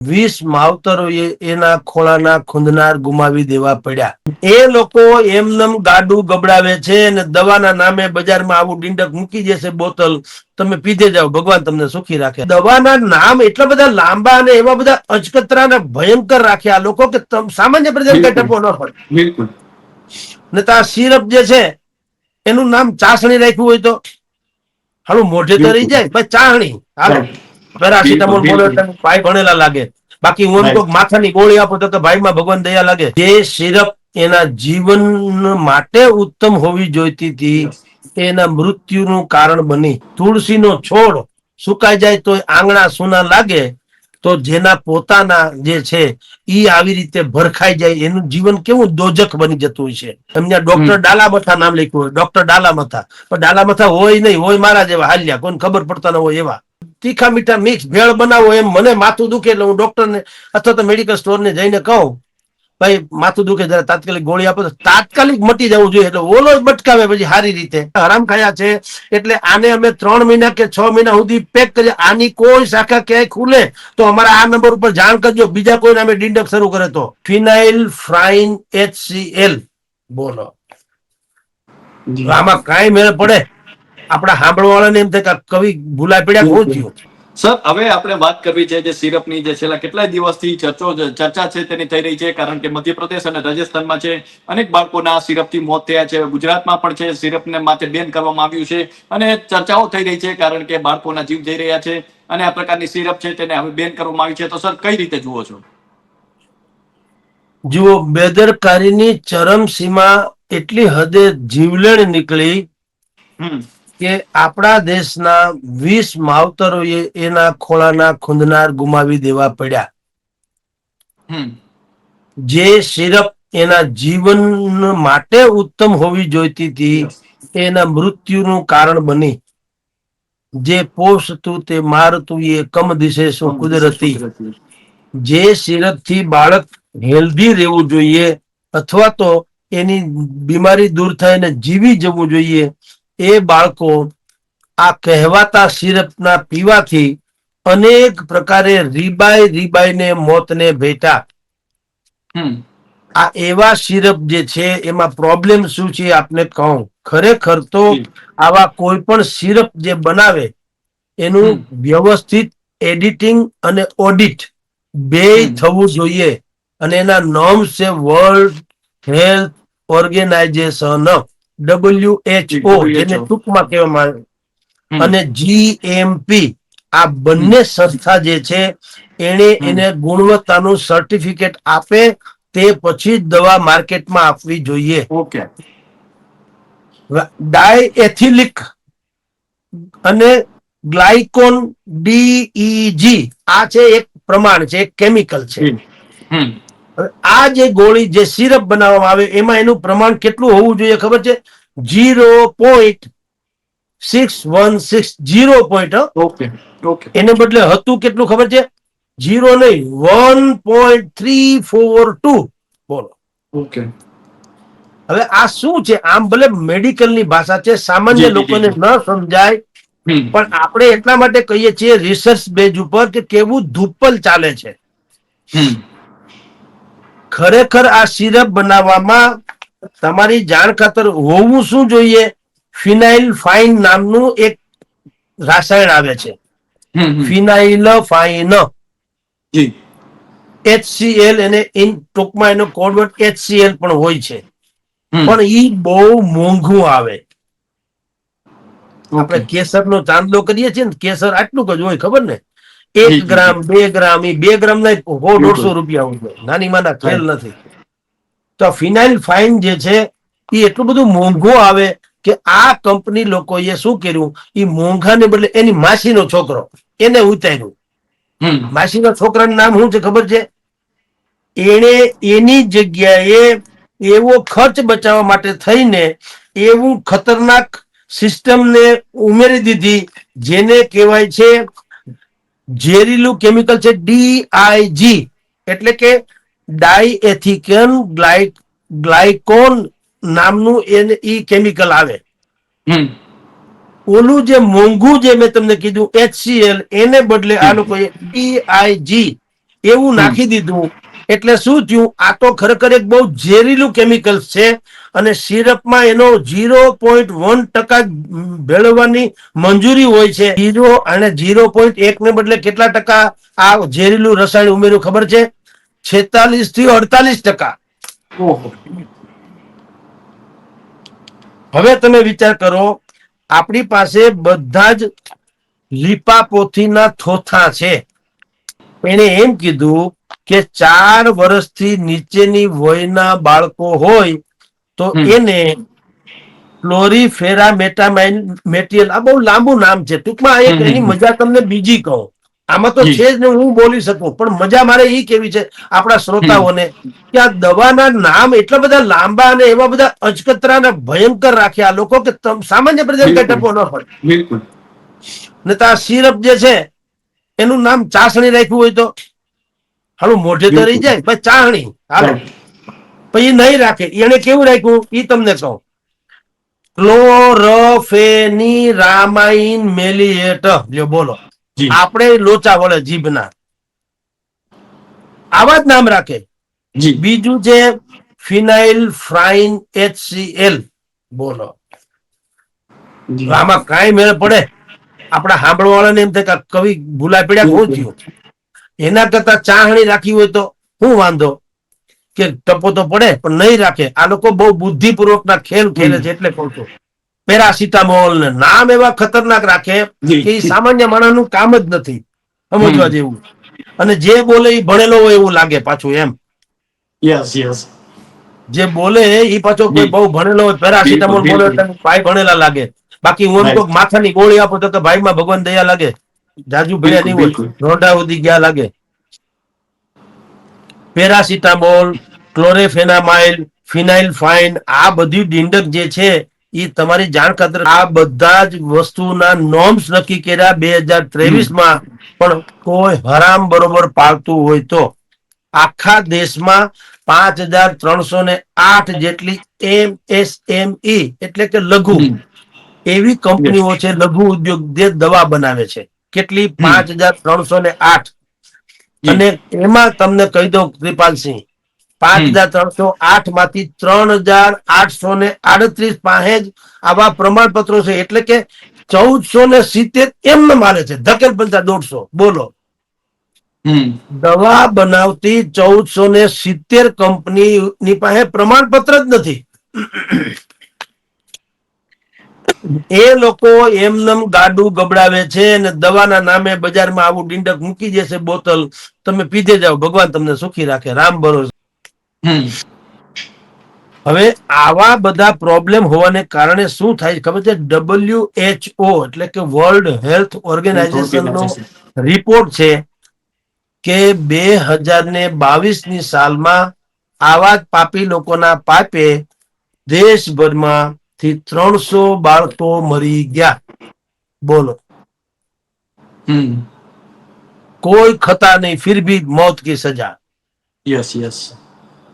20 માવતરોએ એના ખોળાના ખૂંદનાર ગુમાવી દેવા પડ્યા. એ લોકો એમનેમ ગાડું ગબડાવે છે અને દવાના નામે બજારમાં આવું ડીંડક મૂકી જશે બોતલ, તમે પીધે જાઓ, ભગવાન તમને સુખી રાખે. દવાના નામ એટલા બધા લાંબા અને એવા બધા અચકતરા અને ભયંકર રાખ્યા આ લોકો કે સામાન્ય પ્રજાને કઈ ટપો ન પડે. બિલકુલ. ને તો આ સિરપ જે છે એનું નામ ચાસણી રાખ્યું હોય તો હાલું મોઢે તો રહી જાય, ભાઈ ચાસણી હાલો. પેરાસિટામોલ બોલો એટલે ભાઈ ભણેલા લાગે, બાકી હું એમ તો માથાની ગોળી આપો તો ભાઈ માં ભગવાન દયા લાગે. જે સિરપ એના જીવન માટે ઉત્તમ હોવી જોઈતી હતી એના મૃત્યુનું કારણ બની. તુલસીનો છોડ સુકાઈ જાય તો આંગણા સુના લાગે, તો જેના પોતાના જે છે ઈ આવી રીતે ભરખાઈ જાય એનું જીવન કેવું દોજખ બની જતું હોય છે. એમને ડોક્ટર ડાલામથા નામ લખ્યું હોય, ડોક્ટર ડાલામથા, પણ ડાલામથા હોય નહીં, હોય મારા જેવા હાલ્યા, કોઈને ખબર પડતા ન હોય એવા. તીખા મીઠા મિક્સ ભેળ બનાવો એમ મને માથું દુખે એટલે હું ડોક્ટરને અથવા તો મેડિકલ સ્ટોરને જઈને કહું ભાઈ માથું દુખે જરા તાત્કાલિક ગોળી આપો, તો તાત્કાલિક મટી જવું જોઈએ. એટલે ઓલો જ બટકાવે પછી સારી રીતે. હરામ ખાયા છે એટલે આને અમે 3 મહિના કે 6 મહિના સુધી પેક કરીએ. આની કોઈ શાખા ક્યાંય ખુલે તો અમારા આ નંબર ઉપર જાણ કરજો, બીજા કોઈને અમે ડીંડક શરૂ કરે તો. ફિનાઇલ ફ્રાઇન HCl, બોલો આમાં કાંઈ મેળ પડે? આપણા સાંભળવા વાળાને એમ થાય કે કવિ ભૂલા પડ્યા, શું થયું? સર, હવે આપણે વાત કરવી છે જે સિરપની જે છેલ્લા કેટલાય દિવસથી ચર્ચા છે તેની થઈ રહી છે, કારણ કે મધ્યપ્રદેશ અને રાજસ્થાનમાં છે અનેક બાળકોના સિરપથી મોત થયા છે. ગુજરાતમાં પણ છે સિરપને માથે બેન કરવામાં આવ્યું છે અને ચર્ચાઓ થઈ રહી છે કારણ કે બાળકોના જીવ જઈ રહ્યા છે અને આ પ્રકારની સિરપ છે તેને હવે બેન કરવામાં આવી છે. તો સર, કઈ રીતે જુઓ છો? જુઓ, બેદરકારીની ચરમસીમા એટલી હદે જીવલેણ નીકળી કે આપણા દેશના 20 માવતરોએ એના ખોળાના ખૂંદનાર ગુમાવી દેવા પડ્યા. જે સિરપ એના જીવન માટે ઉત્તમ હોવી જોઈતી હતી એના મૃત્યુનું કારણ બની. જે પોષતું તે મારતું એ કમ દિશે શું કુદરતી. જે સિરપ થી બાળક હેલ્ધી રહેવું જોઈએ અથવા તો એની બીમારી દૂર થાય અને જીવી જવું જોઈએ, એ બાળકો આ કહેવાતા સિરપના પીવાથી અનેક પ્રકારે રીબાઈને મોતને ભેટા. આ એવા સિરપ જે છે એમાં પ્રોબ્લેમ શું છે આપને કહું. ખરેખર તો આવા કોઈ પણ સિરપ જે બનાવે એનું વ્યવસ્થિત એડિટિંગ અને ઓડિટ બે થવું જોઈએ. અને એના નોર્મ્સ છે વર્લ્ડ હેલ્થ ઓર્ગેનાઇઝેશન WHO, જેને ટૂંકમાં કહેવામાં આવે, અને GMP, આ બંને સંસ્થા જે છે એને ગુણવત્તાનું સર્ટિફિકેટ આપે તે પછી જ દવા માર્કેટમાં આપવી જોઈએ. ઓકે. ડાયએથિલિક અને ગ્લાયકોન DEG આ છે એક પ્રમાણ છે, એક કેમિકલ છે. આ જે ગોળી જે સિરપ બનાવવામાં આવે એમાં એનું પ્રમાણ કેટલું હોવું જોઈએ ખબર છે? 0.616. 0. એને બદલે હતું કેટલું ખબર છે? 0 નહીં, 1.342. બોલો. ઓકે. હવે આ શું છે? આમ ભલે મેડિકલ ની ભાષા છે, સામાન્ય લોકોને ન સમજાય, પણ આપણે એટલા માટે કહીએ છીએ રિસર્ચ બેઝ ઉપર કે કેવું ધુપ્પલ ચાલે છે. ખરેખર આ સિરપ બનાવવામાં તમારી જાણ ખાતર હોવું શું જોઈએ? ફિનાઇલ ફાઇન નામનું એક રાસાયણ આવે છે. ફિનાઇલ ફાઇન HCl, એને ટૂંકમાં એનો કોડવર્ડ HCl પણ હોય છે, પણ ઈ બહુ મોંઘું આવે. આપણે કેસર નો ચાંદલો કરીએ છીએ ને, કેસર આટલું જ હોય ખબર ને, 1 ગ્રામ 2 ગ્રામ, એ 2 ગ્રામ ના 100-150 રૂપિયા હોય, નાની માના ખેલ નથી. તો ફિનાઇલ ફાઇન જે છે એ એટલું બધું મોંઘું આવે કે આ કંપની લોકોએ શું કર્યું, એ મોંઘાને બદલે એની માસીનો છોકરો એને ઉતાર્યું. માસીના છોકરાનું નામ શું છે ખબર છે? એને એની જગ્યાએ એવો ખર્ચ બચાવવા માટે થઈને એવું ખતરનાક સિસ્ટમને ઉમેરી દીધી જેને કહેવાય છે ઝેરીલું કેમિકલ છે DIG, એટલે કે ડાયએથિકન ગ્લાયકોન નામનું ઈ કેમિકલ આવે. ઓલું જે મોંઘું જે મેં તમને કીધું HCl, એને બદલે આ લોકોએ DIG એવું નાખી દીધું. એટલે શું થયું? આ તો ખરેખર એક બહુ ઝેરીલું કેમિકલ છે અને સિરપમાં એનો 0.1% ભેળવવાની મંજૂરી હોય છે. 0 અને 0.1 ને બદલે કેટલા ટકા આ ઝેરીલું રસાયણ ઉમેર્યું ખબર છે? 46 થી 48%. ઓહો. હવે તમે વિચાર કરો, આપણી પાસે બધા જ લીપાપોથીના થોથા છે. એને એમ કીધું કે 4 વર્ષથી નીચેની વયના બાળકો હોય તો એને ક્લોરીફેરા મેટામાઇન આ બહુ લાંબુ નામ છે. ટૂંકમાં આ એક એની મજા તમને બીજી કહું. આમાં તો છે જ ને, હું બોલી શકું, પણ મજા મારે એ કેવી છે આપણા શ્રોતાઓને કે આ દવાના નામ એટલા બધા લાંબા અને એવા બધા અચકતરા અને ભયંકર રાખ્યા આ લોકો કે સામાન્ય પ્રજાને કઈ ટપો ન પડે. બિલકુલ. ને તો આ સિરપ જે છે એનું નામ ચાસણી રાખ્યું હોય તો હાલું મોઢે તો રહી જાય, ભાઈ ચાસણી હાલો, પછી નહીં રાખે. એને કેવું રાખ્યું એ તમને કહું, ક્લોરફેનિરામાઇન મેલિએટ. લ્યો બોલો, આપણે લોચા વળે જીભના આવા જ નામ રાખે. બીજું છે ફિનાઇલ ફ્રાઇન HCl. બોલો, આમાં કાંઈ મેળ પડે? આપણા સાંભળવા વાળાને એમ થાય કે કવિ ભૂલા પડ્યા, શું થયું? એના કરતા ચાહણી રાખી હોય તો શું વાંધો? કે ટપો તો પડે, પણ નહીં રાખે. આ લોકો બહુ બુદ્ધિપૂર્વકના ખેલ ખેલે છે. એટલે કહું છું, પેરાસિટામોલ ને નામ એવા ખતરનાક રાખે કે એ સામાન્ય માણસનું કામ જ નથી સમજવા જેવું. અને જે બોલે એ ભણેલો હોય એવું લાગે પાછું એમ. Yes yes. જે બોલે એ પાછો કોઈ બહુ ભણેલો હોય, પેરાસિટામોલ બોલે એટલે ભાઈ ભણેલા લાગે. બાકી હું એમ કહું માથાની ગોળી આપો તો કે ભાઈમાં ભગવાન દયા લાગે, જાજુ ભણ્યા નહીં હોય, રોંઢા સુધી ગયા લાગે. પેરાસિટામોલ, ક્લોરેફેનામાઇલ, ફિનાઇલ ફાઇન, આ બધી ડીંડક જે છે એ તમારી જાણ ખાતર આ બધા જ વસ્તુના નોર્મ્સ નક્કી કર્યા 2023માં. પણ કોઈ હરામ બરોબર પાળતું હોય તો આખા દેશમાં 5308 જેટલી MSME એટલે કે લઘુ એવી કંપનીઓ છે, લઘુ ઉદ્યોગ જે દવા બનાવે છે. કેટલી? 5308. અને એમાં તમને કહી દઉં કૃપાલસિંહ, 5308 માંથી 3838 પાસે જ આવા પ્રમાણપત્રો છે. એટલે કે 1470 એમને મારે છે, ધકેલ પંચા 150. બોલો, દવા બનાવતી 1470 કંપનીની પાસે પ્રમાણપત્ર જ નથી. એ લોકો એમનેમ ગાડું ગબડાવે છે અને દવાના નામે બજારમાં આવું ડીંડક મૂકી જશે બોતલ, તમે પીધે જાઓ, ભગવાન તમને સુખી રાખે, રામ ભરોસે. હવે આવા બધા પ્રોબ્લેમ હોવાને કારણે શું થાય ખબર છે? WHO એટલે કે વર્લ્ડ હેલ્થ ઓર્ગેનાઇઝેશનનો રિપોર્ટ છે કે 2022ની સાલમાં આવા જ પાપી લોકોના પાપે દેશભરમાંથી 300 બાળકો મરી ગયા. બોલો, કોઈ ખતા નહીં, ફિર ભી મોત કી સજા. Yes yes.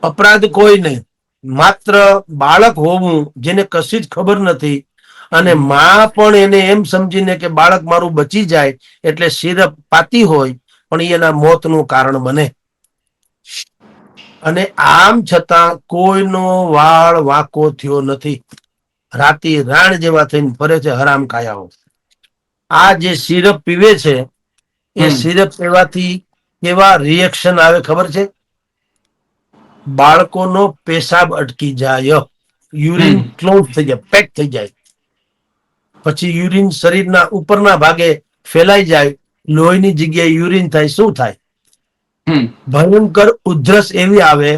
અપરાધ કોઈ નહીં, માત્ર બાળક હોવું જેને કશી જ ખબર નથી. અને માં પણ એને એમ સમજીને કે બાળક મારું બચી જાય એટલે સિરપ પાતી હોય, પણ એના મોતનું કારણ બને. અને આમ છતાં કોઈનો વાળ વાંકો થયો નથી. રાતી રાણ જેવા થઈને ફરે છે હરામ કાયાઓ. આ જે સિરપ પીવે છે એ સિરપ પીવાથી કેવા રિએક્શન આવે ખબર છે? બાળકોનો પેશાબ અટકી જાય, યુરિન ક્લોઝ થઈ જાય, પેક થઈ જાય. પછી યુરિન શરીરના ઉપરના ભાગે ફેલાઈ જાય, લોહીની જગ્યાએ યુરિન થાય. શું થાય? ભયંકર ઉધરસ એવી આવે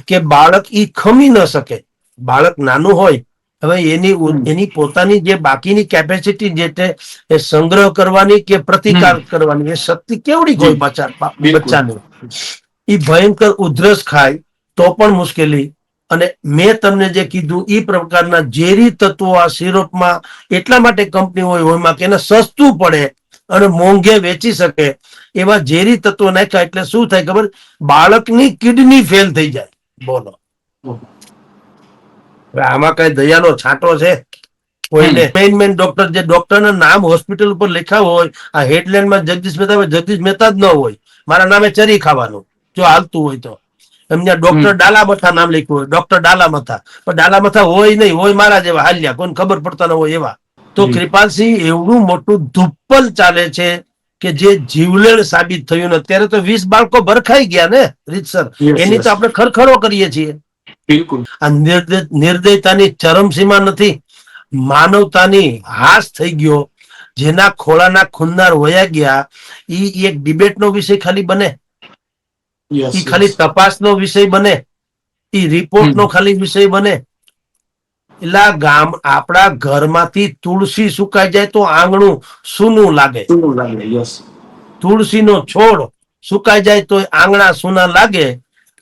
કે બાળક ઈ ખમી ન શકે. બાળક નાનું હોય, હવે એની પોતાની જે બાકીની કેપેસિટી જે છે એ સંગ્રહ કરવાની કે પ્રતિકાર કરવાની એ શક્તિ કેવડી હોય બચ્ચાની. એ ભયંકર ઉધરસ ખાય તો પણ મુશ્કેલી. અને મેં તમને જે કીધું એ પ્રકારના ઝેરી તત્વો આ સિરપમાં એટલા માટે કંપનીઓ હોય કે એને સસ્તું પડે અને મોંઘે વેચી શકે એવા ઝેરી તત્વો નાખ્યા એટલે શું થાય ખબર? બાળકની કિડની ફેલ થઈ જાય. બોલો, આમાં કઈ દયાનો છાંટો છે કોઈને? મેન ડોક્ટર જે ડોક્ટરના નામ હોસ્પિટલ ઉપર લખ્યા હોય, આ હેડલાઇનમાં જગદીશ મહેતા જ ન હોય, મારા નામે ચરી ખાવાનું જો હાલતું હોય તો. એમને ડોક્ટર ડાલામથા નામ લખ્યું હોય, ડોક્ટર ડાલામથા, પણ ડાલામથા હોય નહીં, હોય મારા જેવા હાલ્યા, કોઈને ખબર પડતા ન હોય એવા. તો કૃપાલસિંહ એવડું મોટું ધુપ્પલ ચાલે છે કે જે જીવલેણ સાબિત થયું ને અત્યારે તો 20 બાળકો ભરખાઈ ગયા ને રીતસર, એની તો આપણે ખરખરો કરીએ છીએ. બિલકુલ. આ નિર્દયતાની ચરમસીમા નથી, માનવતાની હાસ થઈ ગયો. જેના ખોળાના ખૂનનાર વયા ગયા ઈ એક ડિબેટનો વિષય ખાલી બને, ઈ ખાલી તપાસનો વિષય બને, ઈ રિપોર્ટનો ખાલી વિષય બને. એટલે ગામ આપણા ઘરમાંથી તુલસી સુકાઈ જાય તો આંગણું સૂનું લાગે, તુલસીનો છોડ સુકાઈ જાય તો આંગણા સૂના લાગે.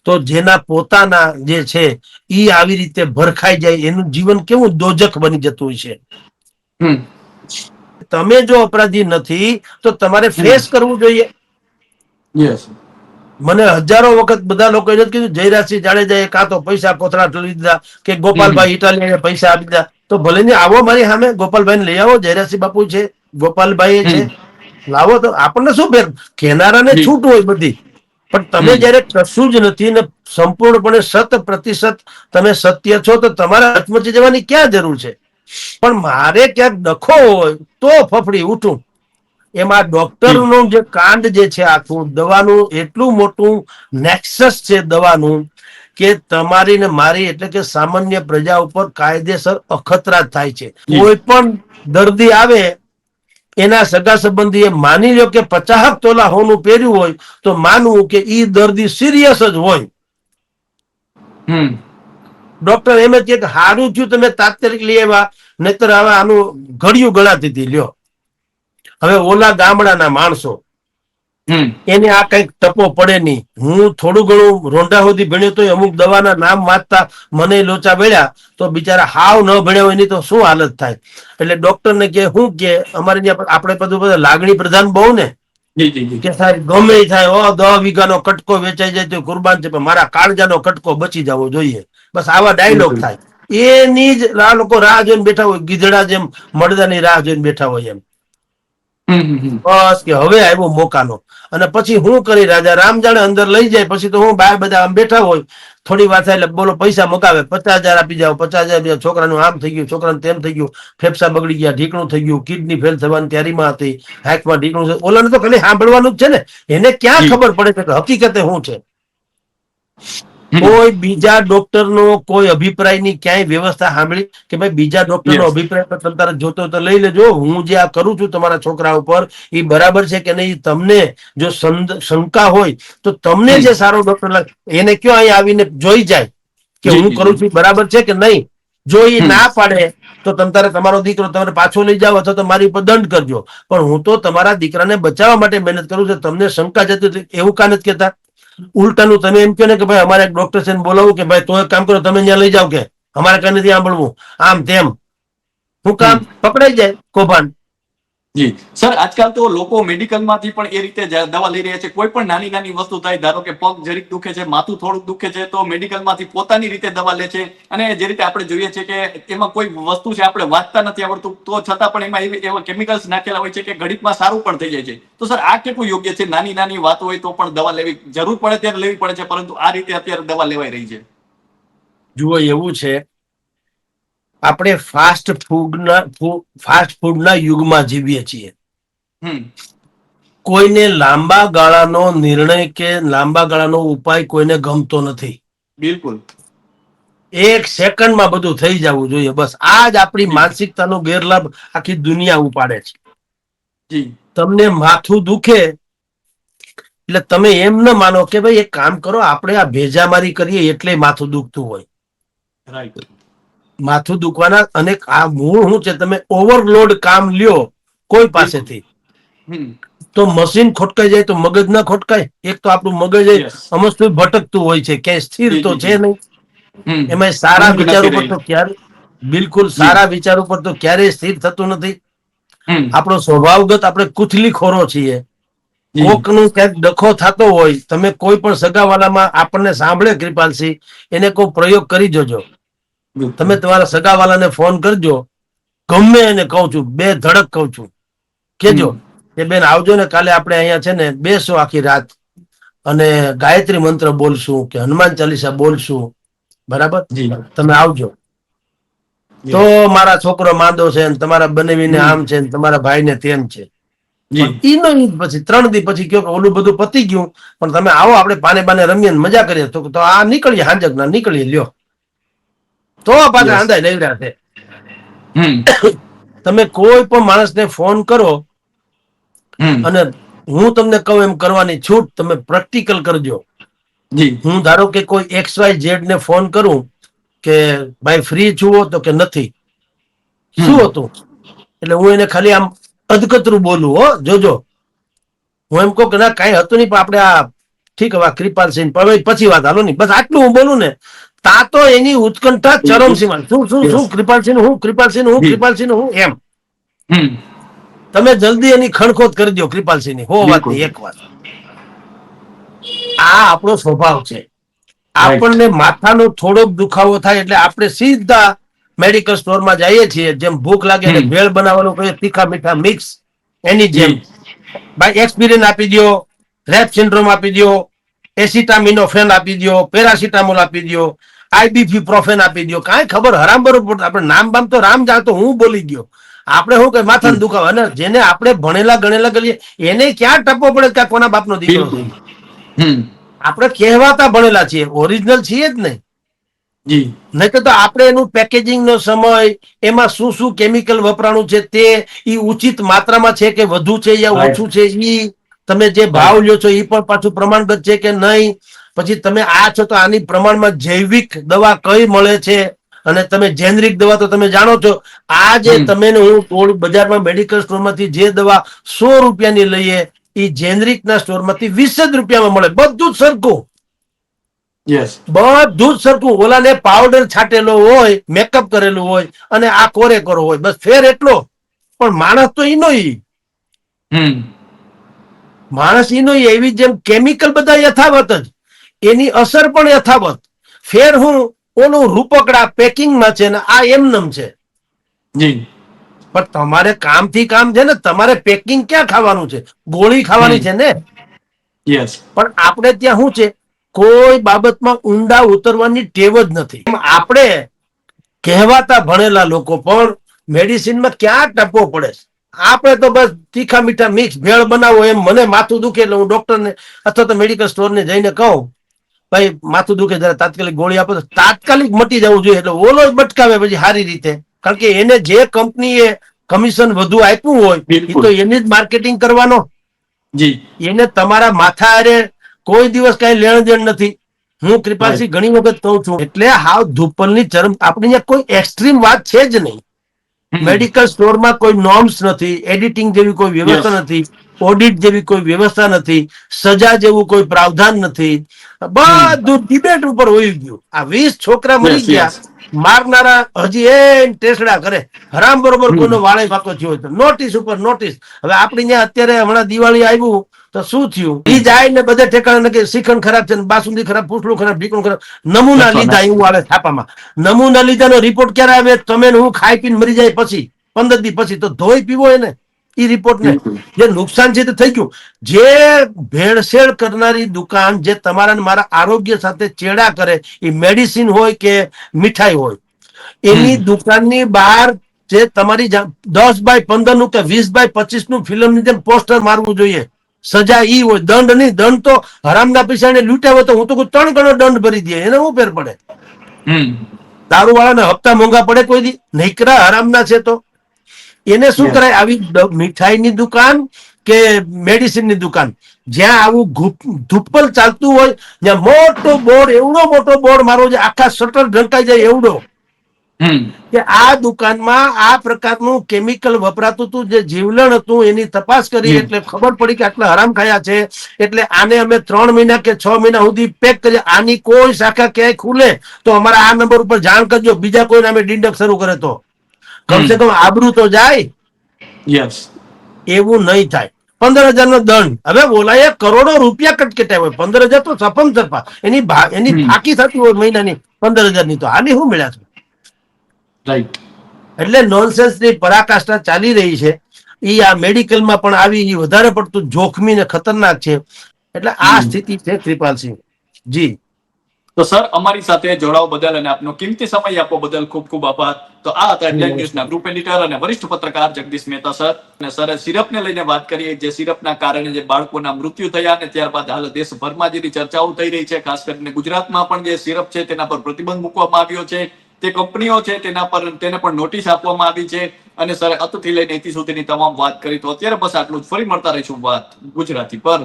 તો જેના પોતાના જે છે ઈ આવી રીતે ભરખાઈ જાય, એનું જીવન કેવું દોજખ બની જતું હોય છે. તમે જો અપરાધી નથી તો તમારે ફેસ કરવું જોઈએ. મને હજારો વખત બધા લોકો એ કીધું જયરાજસિંહ જાડેજાએ કાં તો પૈસા કોથળા લઈ દીધા કે ગોપાલભાઈ ઇટાલિયાએ પૈસા આપી દીધા, તો ભલે ને આવો મારી સામે, ગોપાલભાઈ લઈ આવો, જયરાજસિંહ બાપુ છે, ગોપાલભાઈ છે, લાવો તો આપણને શું ફેર, કેનારાને છૂટ હોય બધી. પણ તમે જયારે કશું જ નથી ને સંપૂર્ણપણે 100% તમે સત્ય છો તો તમારે આત્મહત્યા જવાની ક્યાં જરૂર છે? પણ મારે ક્યાંક ડખો હોય તો ફફડી ઉઠું. એમાં ડોક્ટરનું જે કાંડ જે છે આખું દવાનું એટલું મોટું નેક્સસ છે દવાનું કે તમારી ને મારી એટલે કે સામાન્ય પ્રજા ઉપર કાયદેસર અખતરા થાય છે. કોઈ પણ દર્દી આવે એના સગા સંબંધીએ માની લો કે 50 તોલા હોનું પહેર્યું હોય તો માનવું કે ઈ દર્દી સિરિયસ જ હોય. ડોક્ટર એમ જ કે હારું થયું તમે તાત્કાલિક લઈ આવ્યા, નહીતર હવે આનું ઘડિયું ગણાતી હતી લ્યો. હવે ઓલા ગામડાના માણસો એને આ કઈક ટપો પડે નહીં. હું થોડું ઘણું રોંઢા સુધી ભણ્યો તો અમુક દવાના નામ વાંચતા મને લોચા મળ્યા, તો બિચારા હાવ ન ભણ્યા હોય ની તો શું હાલત થાય. એટલે ડોક્ટર ને કે શું કે અમારે ત્યાં આપણે બધું લાગણી પ્રધાન બહુ ને કે સાહેબ ગમે થાય 10 વીઘાનો કટકો વેચાઈ જાય તો કુરબાન છે, પણ મારા કાળજાનો કટકો બચી જવો જોઈએ. બસ આવા ડાયલોગ થાય. એની જ આ લોકો રાહ જોઈને બેઠા હોય, ગીધડા જેમ મળદાની રાહ જોઈને બેઠા હોય એમ. બસ કે હવે આવ્યો મોકાનો. અને પછી હું કરી રાજા રામ જાણે અંદર લઈ જાય, પછી તો હું બહાર બધા આમ બેઠા હોય, થોડી વાર થાય એટલે બોલો પૈસા મગાવે, 50,000 આપી જાઓ, 50,000, છોકરાનું આમ થઈ ગયું, છોકરાનું તેમ થઈ ગયું, ફેફસા બગડી ગયા, ઢીકણું થઈ ગયું, કિડની ફેલ થવાની તૈયારીમાં હતી, હાથમાં ઢીકણું છે. ઓલાને તો ખાલી સાંભળવાનું જ છે ને, એને ક્યાં ખબર પડે છે કે હકીકતે શું છે. કોઈ બીજા ડોક્ટરનો કોઈ અભિપ્રાયની ક્યાંય વ્યવસ્થા સાંભળી કે ભાઈ બીજા ડોક્ટરનો અભિપ્રાય તમે તારે જોતો તો લઈ લેજો, હું જે આ કરું છું તમારા છોકરા ઉપર એ બરાબર છે કે નહીં. તમને જો શંકા હોય તો તમને જે સારો ડોક્ટર લાગે એને કયો અહીં આવીને જોઈ જાય કે હું કરું છું બરાબર છે કે નહીં. જો એ ના પાડે તો તમે તારે તમારો દીકરો તમારે પાછો લઈ જાઓ અથવા તો મારી ઉપર દંડ કરજો, પણ હું તો તમારા દીકરાને બચાવવા માટે મહેનત કરું છું. તમને શંકા જતી એવું કાં નથી કહેતા. ઉલટાનું તમે એમ કહો ને કે ભાઈ અમારે એક ડોક્ટર છે બોલાવું કે ભાઈ તો એક કામ કરો તમે ત્યાં લઈ જાઓ કે અમારે કઈ નથી સાંભળવું, આમ તેમ. હું કામ પકડાઈ જાય કૌભાંડ. જી સર, આજકાલ તો લોકો મેડિકલમાંથી પણ એ રીતે દવા લઈ રહ્યા છે. કોઈ પણ નાની નાની વસ્તુ થાય, ધારો કે પગ જરીક દુખે છે, માથું થોડુંક દુખે છે, તો મેડિકલમાંથી પોતાની રીતે દવા લે છે. અને જે રીતે આપણે જોઈએ છે કે એમાં કોઈ વસ્તુ છે આપણે વાંચતા નથી આવડતું, તો છતાં પણ એમાં એવા કેમિકલ્સ નાખેલા હોય છે કે ઘડીકમાં સારું પણ થઈ જાય છે. તો સર આ કેટલું યોગ્ય છે? નાની નાની વાત હોય તો પણ દવા લેવી જરૂર પડે ત્યારે લેવી પડે છે, પરંતુ આ રીતે અત્યારે દવા લેવાઈ રહી છે. જુઓ એવું છે, આપણે ફાસ્ટ ફૂડના યુગમાં જીવીએ છીએ. કોઈને લાંબા ગાળાનો નિર્ણય કે લાંબા ગાળાનો ઉપાય કોઈને ગમતો નથી. બિલકુલ. 1 સેકન્ડમાં બધું થઈ જવું જોઈએ. બસ આ જ આપણી માનસિકતાનો ગેરલાભ આખી દુનિયા ઉપાડે છે. તમને માથું દુખે એટલે તમે એમ ન માનો કે ભાઈ એક કામ કરો, આપણે આ ભેજામારી કરીએ એટલે માથું દુખતું હોય. રાઈટ. માથું દુખવાના અનેક આ મૂળ શું છે, તમે ઓવરલોડ કામ લ્યો કોઈ પાસેથી તો મશીન ખોટકાઈ જાય તો મગજ ના ખોટકાય. એક તો આપણું મગજ અમસ્તું ભટકતું હોય છે, ક્યાંય સ્થિર તો છે નહીં. એમાં સારા વિચારો પર તો ક્યારે બિલકુલ સારા વિચારો પર તો ક્યારેય સ્થિર થતું નથી. આપણો સ્વભાવગત આપણે કુથલી ખોરો છીએ. કોકનું ક્યાંક ડખો થતો હોય, તમે કોઈ પણ સગાવાલામાં આપણને સાંભળે કૃપાલસિંહ, એને કોઈ પ્રયોગ કરી જોજો. તમે તમારા સગાવાલાને ફોન કરજો, ગમે એને કહું છું, 2 ધડક કહું છું, કેજો કે બેન આવજો ને કાલે આપણે અહીંયા છે ને બેસો આખી રાત, અને ગાયત્રી મંત્ર બોલશું કે હનુમાન ચાલીસા બોલશું, બરાબર, જી તમે આવજો. તો યસ મારા છોકરો માંદો છે ને તમારા બનેવીને હમ આમ છે ને તમારા ભાઈને તેમ છે. પણ જી ઈ નો ઈ પછી 3 દી પછી કયો કે ઓલું બધું પતી ગયું, પણ તમે આવો આપણે પાને બાને રમીએ ને મજા કરીએ. તો આ નીકળીએ હાંજક ના નીકળીએ લ્યો. તો આ પાછા યસ આંધા લેવડા છે. હમ તમે કોઈ પણ માણસને ફોન કરો હમ અને હું તમને કહું એમ કરવાની છૂટ, તમે પ્રેક્ટિકલ કરજો. જી હું ધારો કે કોઈ XYZ ને ફોન કરું કે ભાઈ ફ્રી છુઓ તો કે નથી, શું હમ હતું, એટલે હું એને ખાલી આમ અધકતરું બોલું, હો જોજો. હું એમ કહું કે ના કાંઈ હતું નહીં, પણ આપણે આ ઠીક હવે કૃપાલસિંહ પછી વાત હાલો નહીં, બસ આટલું હું બોલું ને તા તો એની ઉત્કંઠા ચરમસીમા. શું શું યસ શું કૃપાલસિંહ હું, કૃપાલસિંહ હું, જી કૃપાલસિંહ હું એમ. હમ તમે જલ્દી એની ખણખોદ કરી દો કૃપાલસિંહની, હો બિલકુલ વાતની એક વાત. આ આપણો સ્વભાવ છે. રાઈટ આપણને માથાનો થોડોક દુખાવો થાય એટલે આપણે સીધા મેડિકલ સ્ટોરમાં જઈએ છીએ. જેમ ભૂખ લાગે એટલે હમ ભેળ બનાવવાનું કહીએ, તીખા મીઠા મિક્સ, એની જેમ જી ભાઈ એસ્પિરિન આપી દો, રેપ સિન્ડ્રોમ આપી દો, એસિટામિનોફેન આપી દો, પેરાસિટામોલ આપી દો, આઈબીપી પ્રોફેન આપી દો. કાંઈ ખબર હરામ બરોબર આપણે નામ બામ તો રામ જાણતો, હું બોલી ગયો. આપણે શું કઈ માથાનો હમ દુખાવો, અને જેને આપણે ભણેલા ગણેલા કરીએ એને ક્યાં ટપો પડે કે આ કોના બાપનો દીકરો છે. બિલકુલ હમ આપણે કહેવાતા ભણેલા છીએ, ઓરિજિનલ છીએ જ નહીં. જી નહીં તો આપણે એનું પેકેજિંગ નો સમય, એમાં શું શું કેમિકલ વપરાણું છે તે, ઈ ઉચિત માત્રામાં છે કે વધુ છે યા રાઈટ ઓછું છે, ઈ તમે જે ભાવ રાઈટ લ્યો છો એ પણ પાછું પ્રમાણગત છે કે નહીં. પછી તમે આ છો તો આની પ્રમાણમાં જૈવિક દવા કઈ મળે છે, અને તમે જેનરિક દવા તો તમે જાણો છો. આ જે હમ તમે ને હું બજારમાં મેડિકલ સ્ટોરમાંથી જે દવા 100 રૂપિયાની લઈએ, એ જેનરિક ના સ્ટોરમાંથી 20 જ રૂપિયામાં મળે. બધું જ સરખું, યસ બધું જ સરખું. ઓલાને પાવડર છાટેલો હોય, મેકઅપ કરેલું હોય, અને આ કોરે કરો હોય, બસ ફેર એટલો. પણ માણસ તો ઈનો ઈ, હમ માણસ ઈનો ઈ. એવી જેમ કેમિકલ બધા યથાવત જ, એની અસર પણ યથાવત. ફેર હું ઓલું રૂપકડા પેકિંગમાં છે ને આ એમનેમ છે. જી પણ તમારે કામથી કામ છે ને, તમારે પેકિંગ ક્યાં ખાવાનું છે, ગોળી ખાવાની હમ છે ને. યસ પણ આપણે ત્યાં શું છે, કોઈ બાબતમાં ઊંડા ઉતરવાની ટેવ જ નથી. આપણે કહેવાતા ભણેલા લોકો પણ મેડિસિનમાં ક્યાં ટપવો પડે છે. આપણે તો બસ તીખા મીઠા મિક્સ ભેળ બનાવો, એમ મને માથું દુખે એટલે હું ડોક્ટરને અથવા તો મેડિકલ સ્ટોરને જઈને કહું ભાઈ માથું દુખે જરા તાત્કાલિક ગોળી આપો, તો તાત્કાલિક મટી જવું જોઈએ. એટલે ઓલો જ બટકાવે પછી સારી રીતે, કારણ કે એને જે કંપનીએ કમિશન વધુ આપ્યું હોય એ તો બિલકુલ એની જ માર્કેટિંગ કરવાનો. જી એને તમારા માથા અરે કોઈ દિવસ કઈ લેણ દેણ નથી. હું રાઈટ કૃપાલસિંહ ઘણી વખત કહું છું, એટલે હાવ ધુપ્પલની ચરમ. આપણી અહીંયા કોઈ એક્સ્ટ્રીમ વાત છે જ નહીં. હમ મેડિકલ સ્ટોરમાં કોઈ નોર્મ્સ નથી, એડિટિંગ જેવી કોઈ યસ વ્યવસ્થા નથી, ઓડિટ જેવી કોઈ વ્યવસ્થા નથી, સજા જેવું કોઈ પ્રાવધાન નથી. હમ બધું ડિબેટ ઉપર હોઈ ગયું. આ 20 છોકરા મરી યસ ગયા, યસ મારનારા હજી એ ટેસડા કરે. હરામ બરોબર હમ કોઈનો વાળે પાકો થયો હોય તો નોટિસ ઉપર નોટિસ. હવે આપણી ત્યાં અત્યારે હમણાં દિવાળી આવ્યું તો શું થયું, ઈ જાય ને બધે ઠેકાણે કે શ્રીખંડ ખરાબ છે, બાસુંદી ખરાબ, પૂછડું ખરાબ, ઢીકણું ખરાબ, નમૂના લખો લીધા નાખો એવું આવે છાપામાં. નમૂના લીધાનો રિપોર્ટ ક્યારે આવે, તમે ને હું ખાઈ પીને મરી જાય પછી, 15 દી પછી. તો ધોઈ પીવો એને ઈ રિપોર્ટ ને. બિલકુલ જે નુકસાન છે તે થઈ ગયું. જે ભેળસેળ કરનારી દુકાન જે તમારા ને મારા આરોગ્ય સાથે ચેડા કરે, એ મેડિસિન હોય કે મીઠાઈ હોય, હમ એની દુકાનની બહાર જે તમારી 10x15 નું કે 20x25 નું ફિલ્મની જેમ પોસ્ટર મારવું જોઈએ. સજા ઈ હોય, દંડ નહીં. દંડ તો હરામના પૈસા ને લૂંટ્યા હોય તો હું તો કહું 3 ગણો દંડ ભરી દે, એને શું ફેર પડે. હમ દારૂ વાળાને હપ્તા મોંઘા પડે કોઈ દી? નહીકરા હરામના છે તો એને શું યસ કરાય, આવી મીઠાઈની દુકાન કે મેડિસિનની દુકાન જ્યાં આવું ધુપ્પલ ચાલતું હોય, જ્યાં મોટો બોર્ડ, એવડો મોટો બોર્ડ મારો છે, આખા શટર ઢંકાઈ જાય એવડો, હમ કે આ દુકાનમાં આ પ્રકારનું કેમિકલ વપરાતું હતું, જે જીવલેણ હતું. એની તપાસ કરી જી એટલે ખબર પડી કે આટલા હરામ ખાયા છે. એટલે આને અમે 3 મહિના કે 6 મહિના સુધી પેક કરીએ. આની કોઈ શાખા ક્યાંય ખુલે તો અમારા આ નંબર ઉપર જાણ કરજો, બીજા કોઈને અમે ડિંડક શરૂ કરે તો કમસે કમ આબરૂ તો જાય. યસ એવું નહીં થાય. 15,000 નો દંડ. હવે બોલાય કરોડો રૂપિયા કટકટાય હોય, 15,000 તો સપમ સપા એની હમ ફાકી થતી હોય મહિનાની 15,000 ની, તો હાલી શું મળ્યા છે. રાઈટ એટલે નોનસેન્સ ની પરાકાષ્ઠા ચાલી રહી છે. ઈ આ મેડિકલમાં પણ આવી, ઈ વધારે પડતું જોખમી ને ખતરનાક છે. એટલે આ સ્થિતિ છે કૃપાલસિંહ જી. તો સર અમારી સાથે જોડાવા બદલ અને આપનો કિંમતી સમય આપવા બદલ ખૂબ ખૂબ આભાર. તો આ હતા હેડલાઇન ન્યૂઝના ગ્રુપ એડિટર અને વરિષ્ઠ પત્રકાર જગદીશ મહેતા સર. અને સરે સિરપને લઈને વાત કરીએ, જે સિરપના કારણે જે બાળકોના મૃત્યુ થયા અને ત્યારબાદ હાલ દેશભરમાં જેની ચર્ચાઓ થઈ રહી છે, ખાસ કરીને ગુજરાતમાં પણ જે સિરપ છે તેના પર પ્રતિબંધ મૂકવામાં આવ્યો છે. તે કંપનીઓ છે તેને પણ નોટિસ આપવામાં આવી છે. અને સર અતથી લઈને ઇતિ સુધીની તમામ વાત કરી. તો અત્યારે બસ આટલું જ. ફરી મળતા રહીશું વાત ગુજરાતી પર.